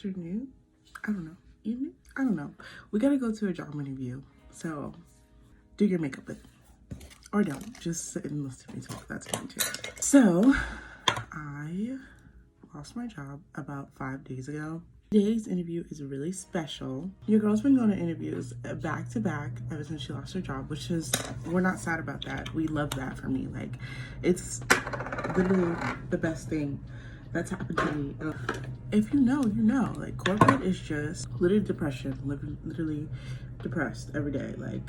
afternoon, I don't know, evening, I don't know. We gotta go to a job interview, so do your makeup with me. Or don't, just sit and listen to me talk, that's fine too. So, I lost my job about 5 days ago. Today's interview is really special. Your girl's been going to interviews back to back ever since she lost her job, which is, we're not sad about that. We love that for me. Like, it's literally the best thing that's happened to me. If you know, you know. Like, corporate is just literally depression, literally depressed every day. Like,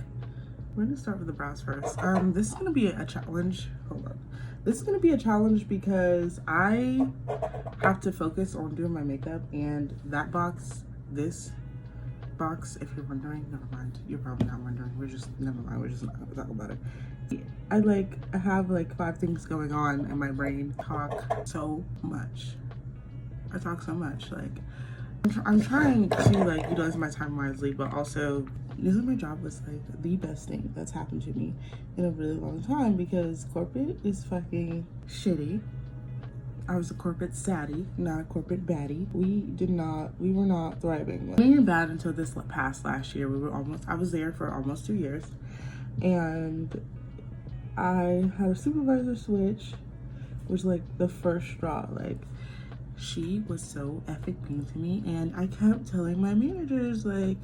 we're gonna start with the brows first. This is gonna be a challenge. Hold up. This is gonna be a challenge because I have to focus on doing my makeup, and that box, this box, if you're wondering, never mind. You're probably not wondering. Never mind. We're just not gonna talk about it. I have like 5 things going on in my brain. Talk so much. I talk so much. Like, I'm trying to like utilize my time wisely, but also losing my job was like the best thing that's happened to me in a really long time because corporate is fucking shitty. I was a corporate saddie, not a corporate baddie. We were not thriving. We were bad until this past last year. I was there for almost 2 years, and I had a supervisor switch, which was like the first straw. Like, she was so effing mean to me, and I kept telling my manager, hey,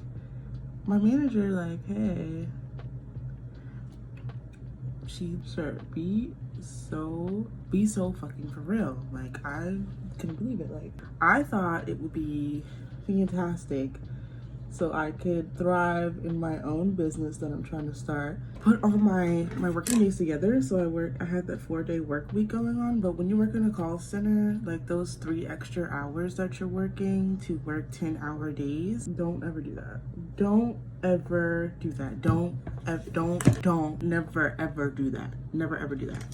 sir, be so fucking for real. Like, I couldn't believe it. Like, I thought it would be fantastic so I could thrive in my own business that I'm trying to start. Put all my working days together. So I had that 4-day work week going on. But when you work in a call center, like those 3 extra hours that you're working to work 10-hour days, don't ever do that. Don't ever do that. Never ever do that. Never ever do that.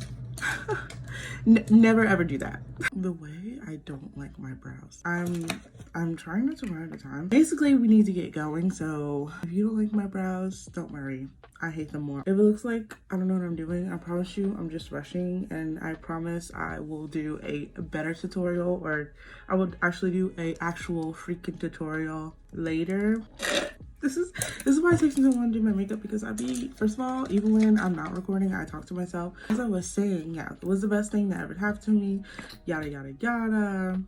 Never ever do that. The way I don't like my brows. I'm trying not to run out of time. Basically, we need to get going. So if you don't like my brows, don't worry. I hate them more. If it looks like I don't know what I'm doing, I promise you I'm just rushing, and I promise I will do a better tutorial, or I will actually do a actual freaking tutorial later. This is why it takes me so long to do my makeup, because first of all, even when I'm not recording, I talk to myself. As I was saying, yeah, it was the best thing that ever happened to me, yada yada yada.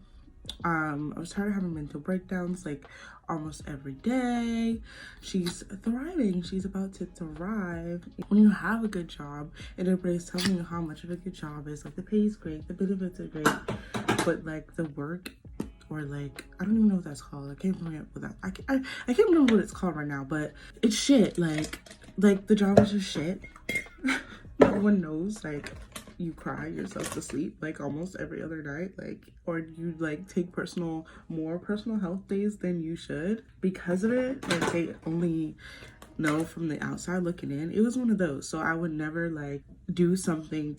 I was tired of having mental breakdowns like almost every day. She's thriving. She's about to thrive. When you have a good job and everybody's telling you how much of a good job is, like the pay is great, the benefits are great, but like the work, or like, I don't even know what that's called. I can't remember what that. I can't remember what it's called right now, but it's shit. Like the job is just shit. No one knows. Like, you cry yourself to sleep like almost every other night, like, or you like take more personal health days than you should because of it. Like, they only know from the outside looking in. It was one of those. So I would never like do something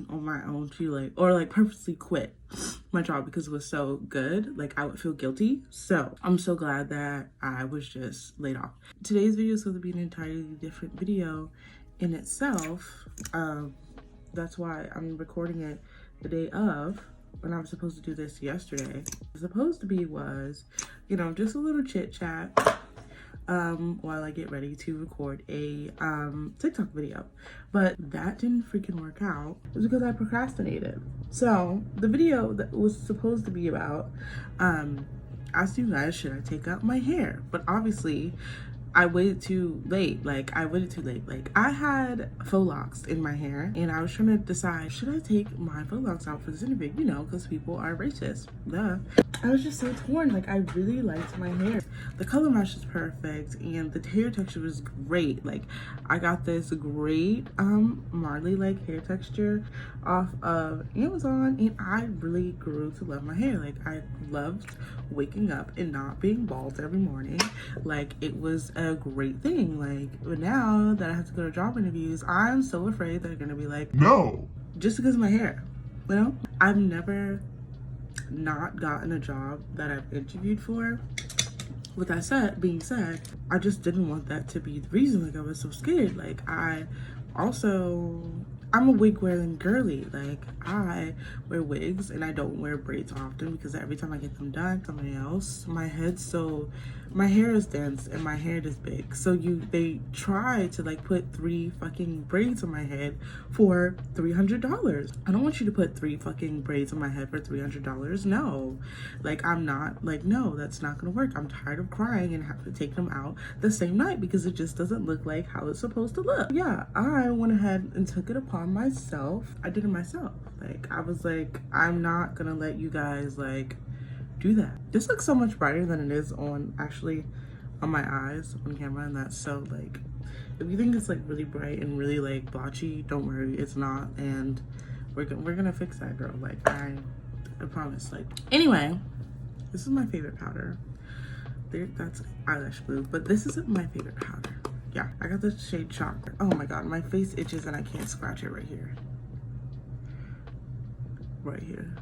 on my own to like, or like purposely quit my job because it was so good. Like, I would feel guilty. So I'm so glad that I was just laid off. Today's video is going to be an entirely different video in itself. That's why I'm recording it the day of, when I was supposed to do this yesterday. Supposed to be was, you know, just a little chit chat while I get ready to record a TikTok video. But that didn't freaking work out. It was because I procrastinated. So the video that was supposed to be about, asked you guys, should I take out my hair? But obviously I waited too late. Like, I had faux locks in my hair, and I was trying to decide, should I take my faux locks out for this interview? You know, because people are racist. Duh. I was just so torn. Like, I really liked my hair. The color match was perfect, and the hair texture was great. Like, I got this great Marley like hair texture off of Amazon, and I really grew to love my hair. Like, I loved waking up and not being bald every morning. Like, it was a great thing. Like, but now that I have to go to job interviews, I'm so afraid they're gonna be like, no, just because of my hair. You know, I've never not gotten a job that I've interviewed for. With that being said, I just didn't want that to be the reason. Like, I was so scared. Like, I also I'm a wig wearing girly. Like, I wear wigs and I don't wear braids often because every time I get them done, somebody else, my hair is dense and my hair is big. So they try to like put 3 fucking braids on my head for $300. I don't want you to put 3 fucking braids on my head for $300. No, like, I'm not, like, no, that's not gonna work. I'm tired of crying and have to take them out the same night because it just doesn't look like how it's supposed to look. Yeah, I went ahead and took it upon myself. I did it myself. Like, I was like, I'm not gonna let you guys like do that. This looks so much brighter than it is on my eyes on camera, and that's so like, if you think it's like really bright and really like blotchy, don't worry, it's not, and we're gonna fix that, girl. Like, I promise. Like, anyway, this is my favorite powder. That's eyelash glue, but this isn't my favorite powder. Yeah, I got the shade Chocolate. Oh my god, my face itches and I can't scratch it right here. Right here.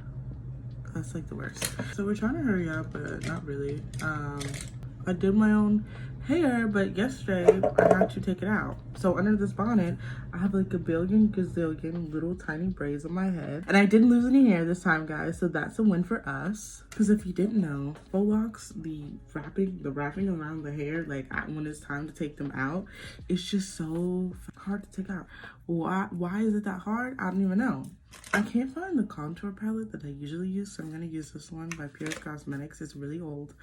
That's like the worst. So we're trying to hurry up, but not really. I did my own hair, but yesterday I had to take it out. So under this bonnet, I have like a billion gazillion little tiny braids on my head. And I didn't lose any hair this time, guys. So that's a win for us. Because if you didn't know, faux locks, the wrapping around the hair, like when it's time to take them out, it's just so hard to take out. Why is it that hard? I don't even know. I can't find the contour palette that I usually use, so I'm gonna use this one by Pure Cosmetics. It's really old.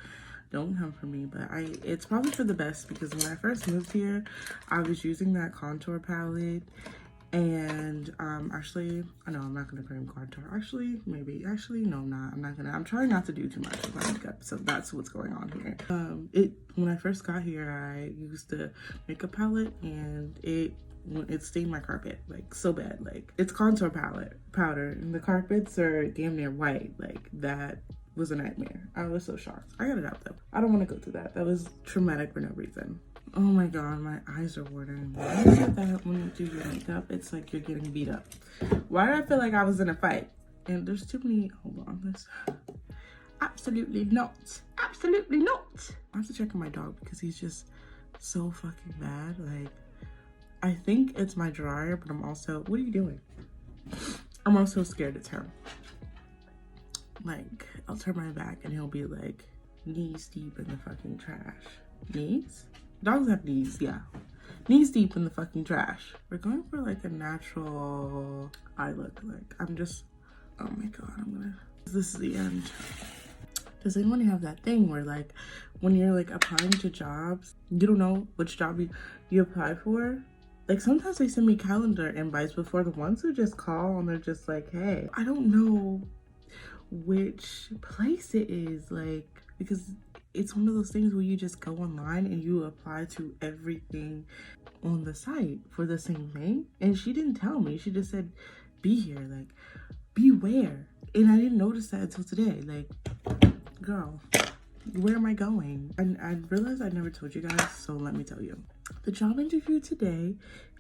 Don't come for me, but it's probably for the best because when I first moved here, I was using that contour palette, and actually, I know I'm not gonna cream contour. Actually, maybe. Actually, no, I'm not gonna. I'm trying not to do too much with my makeup, so that's what's going on here. When I first got here, I used the makeup palette, and it stained my carpet like so bad. Like, it's contour powder, and the carpets are damn near white. Like, that was a nightmare. I was so shocked. I got it out though. I don't want to go through that. That was traumatic for no reason. Oh my god, my eyes are watering. Why is it that when you do your makeup, it's like you're getting beat up? Why did I feel like I was in a fight? And there's too many. Hold on, this. Absolutely not. Absolutely not. I have to check on my dog because he's just so fucking bad. Like, I think it's my dryer, but I'm also, what are you doing? I'm also scared it's him. Like, I'll turn my back and he'll be like knees deep in the fucking trash. Knees? Dogs have knees, yeah. Knees deep in the fucking trash. We're going for like a natural eye look. Like, I'm just, oh my god, this is the end. Does anyone have that thing where like when you're like applying to jobs, you don't know which job you apply for? Like, sometimes they send me calendar invites before the ones who just call and they're just like, hey, I don't know which place it is, like, because it's one of those things where you just go online and you apply to everything on the site for the same thing. And she didn't tell me. She just said, be here, like, beware. And I didn't notice that until today. Like, girl, where am I going? And I realized I never told you guys, so let me tell you. The job interview today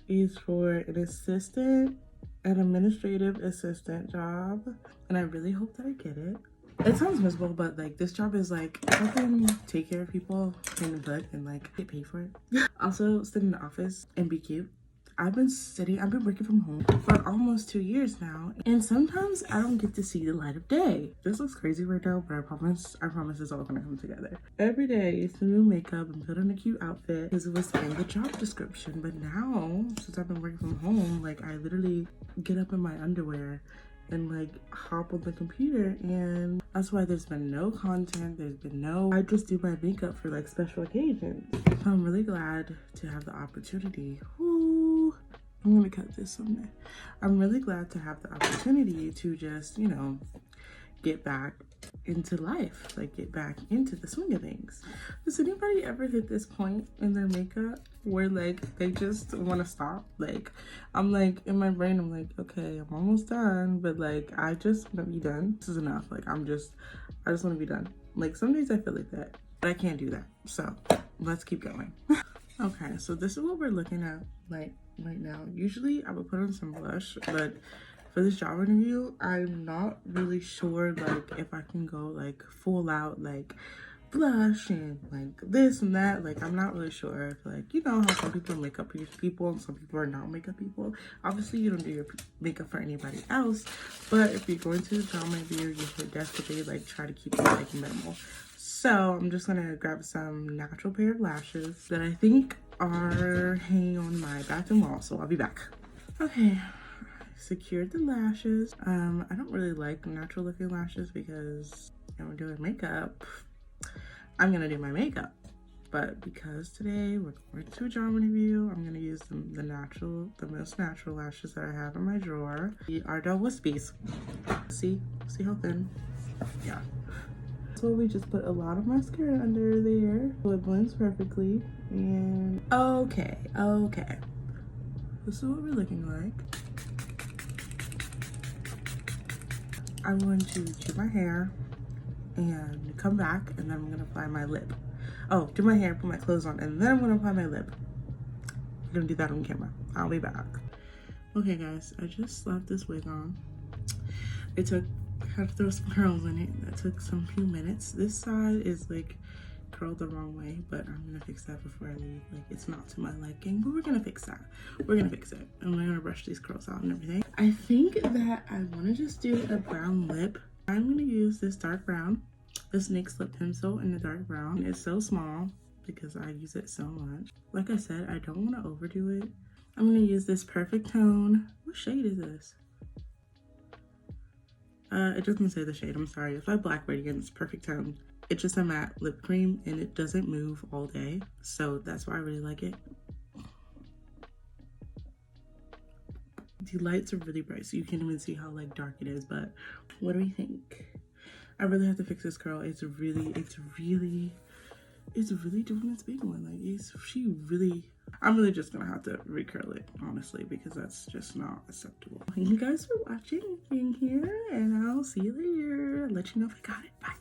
is for an administrative assistant job, and I really hope that I get it. It sounds miserable, but like, this job is like, I can take care of people in the butt and like get paid for it. Also, sit in the office and be cute. I've been working from home for almost 2 years now, and sometimes I don't get to see the light of day. This looks crazy right now, but I promise it's all gonna come together. Every day it's new makeup and put on a cute outfit because it was in the job description. But now, since I've been working from home, like, I literally get up in my underwear and like hop on the computer, and that's why there's been no content. I just do my makeup for like special occasions. So I'm really glad to have the opportunity. Ooh, I'm gonna cut this someday. I'm really glad to have the opportunity to just, you know, get back into life, like get back into the swing of things. Does anybody ever hit this point in their makeup where like they just want to stop? Like, I'm like, in my brain, I'm like, okay, I'm almost done, but like, I just want to be done. This is enough. Like, I just want to be done. Like, some days I feel like that, but I can't do that. So let's keep going. Okay, so this is what we're looking at like right now. Usually I would put on some blush, but for this job interview, I'm not really sure like if I can go like full out like blush and like this and that. Like, I'm not really sure if, like, you know how some people are makeup people and some people are not makeup people. Obviously you don't do your makeup for anybody else, but if you're going to a drama review, you should definitely like try to keep it like minimal. So I'm just gonna grab some natural pair of lashes that I think are hanging on my bathroom wall, so I'll be back. Okay, secured the lashes. I don't really like natural looking lashes because when we're doing makeup, I'm gonna do my makeup. But because today we're going to a drama review, I'm gonna use the most natural lashes that I have in my drawer. The Ardell Wispies. See how thin? Yeah. So we just put a lot of mascara under there so it blends perfectly. And okay. This is what we're looking like. I'm going to do my hair and come back, and then I'm gonna apply my lip. Oh, do my hair, put my clothes on, and then I'm gonna apply my lip. I'm gonna do that on camera. I'll be back. Okay guys, I just slapped this wig on. I had to throw some curls in it. That took some few minutes. This side is like curled the wrong way, but I'm gonna fix that before I leave. Like, it's not to my liking, but we're gonna fix that. We're gonna fix it. And we're gonna brush these curls out and everything. I think that I wanna just do a brown lip. I'm gonna use this dark brown, this NYX lip pencil in the dark brown. It's so small because I use it so much. Like I said, I don't wanna overdo it. I'm gonna use this Perfect Tone. What shade is this? It doesn't say the shade, I'm sorry. It's like Black Radiance Perfect Tone. It's just a matte lip cream and it doesn't move all day. So that's why I really like it. The lights are really bright, so you can't even see how like dark it is, but what do we think? I really have to fix this curl. It's really doing its big one. Like, I'm really just gonna have to recurl it, honestly, because that's just not acceptable. Thank you guys for watching and being here, and I'll see you later. I'll let you know if I got it. Bye.